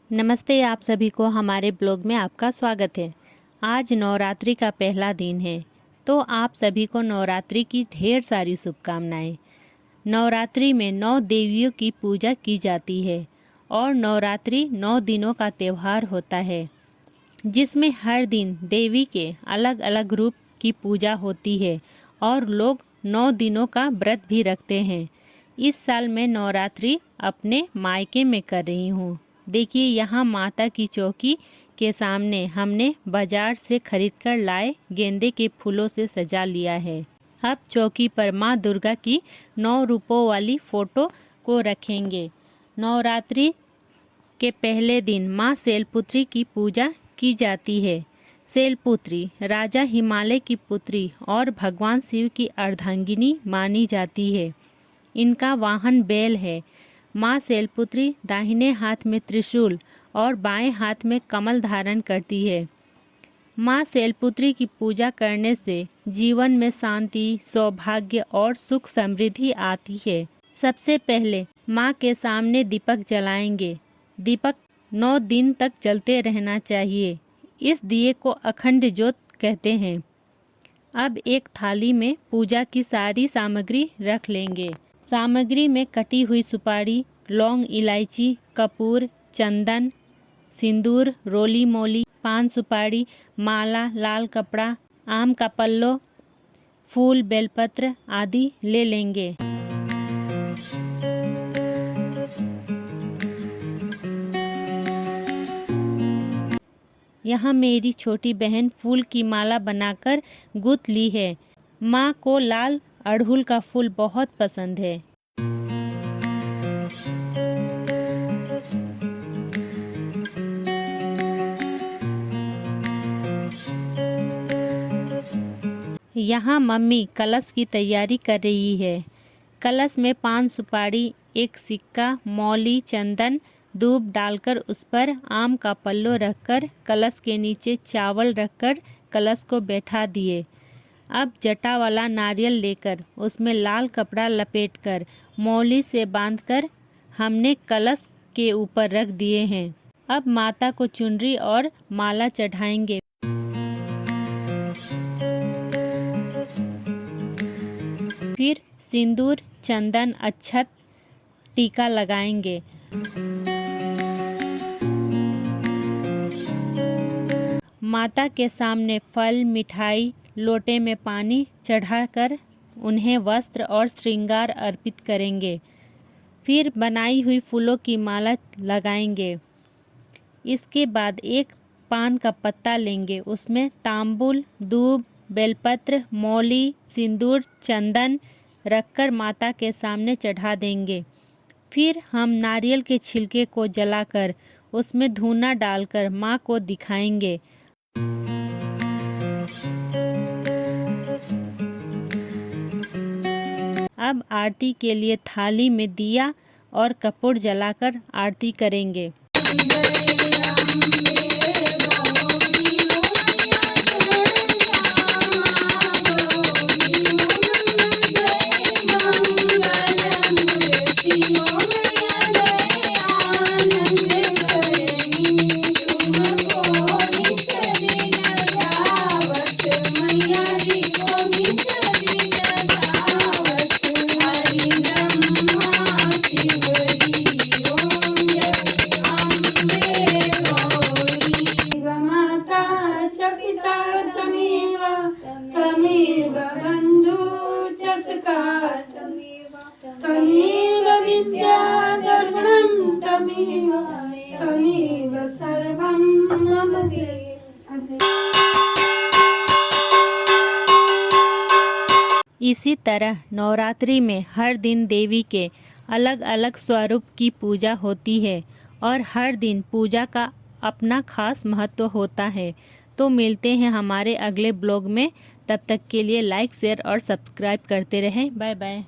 नमस्ते, आप सभी को हमारे ब्लॉग में आपका स्वागत है। आज नवरात्रि का पहला दिन है, तो आप सभी को नवरात्रि की ढेर सारी शुभकामनाएं। नवरात्रि में 9 देवियों की पूजा की जाती है और नवरात्रि 9 दिनों का त्यौहार होता है, जिसमें हर दिन देवी के अलग अलग रूप की पूजा होती है और लोग 9 दिनों का व्रत भी रखते हैं। इस साल मैं नवरात्रि अपने मायके में कर रही हूँ। देखिए, यहाँ माता की चौकी के सामने हमने बाजार से खरीदकर लाए गेंदे के फूलों से सजा लिया है। अब चौकी पर माँ दुर्गा की 9 रूपों वाली फोटो को रखेंगे। नवरात्रि के पहले दिन माँ शैलपुत्री की पूजा की जाती है। शैलपुत्री राजा हिमालय की पुत्री और भगवान शिव की अर्धांगिनी मानी जाती है। इनका वाहन बैल है। माँ शैलपुत्री दाहिने हाथ में त्रिशूल और बाएं हाथ में कमल धारण करती है। माँ शैलपुत्री की पूजा करने से जीवन में शांति, सौभाग्य और सुख समृद्धि आती है। सबसे पहले माँ के सामने दीपक जलाएंगे। दीपक 9 दिन तक जलते रहना चाहिए। इस दिए को अखंड ज्योत कहते हैं। अब एक थाली में पूजा की सारी सामग्री रख लेंगे। सामग्री में कटी हुई सुपारी, लौंग, इलायची, कपूर, चंदन, सिंदूर, रोली मोली, पान सुपारी, माला, लाल कपड़ा, आम का पल्लो, फूल, बेलपत्र आदि ले लेंगे। यहाँ मेरी छोटी बहन फूल की माला बनाकर गूंथ ली है। माँ को लाल अड़हुल का फूल बहुत पसंद है। यहाँ मम्मी कलश की तैयारी कर रही है। कलश में पान सुपारी, एक सिक्का, मौली, चंदन, धूप डालकर उस पर आम का पल्लो रखकर कलश के नीचे चावल रखकर कलश को बैठा दिए। अब जटा वाला नारियल लेकर उसमें लाल कपड़ा लपेटकर मौली से बांधकर हमने कलश के ऊपर रख दिए हैं। अब माता को चुनरी और माला चढ़ाएंगे। फिर सिंदूर, चंदन, अक्षत, टीका लगाएंगे। माता के सामने फल, मिठाई, लोटे में पानी चढ़ाकर उन्हें वस्त्र और श्रृंगार अर्पित करेंगे। फिर बनाई हुई फूलों की माला लगाएंगे। इसके बाद एक पान का पत्ता लेंगे, उसमें तांबुल, दूब, बेलपत्र, मौली, सिंदूर, चंदन रखकर माता के सामने चढ़ा देंगे। फिर हम नारियल के छिलके को जलाकर उसमें धूना डालकर माँ को दिखाएंगे। अब आरती के लिए थाली में दिया और कपूर जलाकर आरती करेंगे। तमेव विद्याधर्मं तमेव सर्वं मम देहि। इसी तरह नवरात्रि में हर दिन देवी के अलग अलग स्वरूप की पूजा होती है और हर दिन पूजा का अपना खास महत्व होता है। तो मिलते हैं हमारे अगले ब्लॉग में। तब तक के लिए लाइक, शेयर और सब्सक्राइब करते रहें। Bye bye.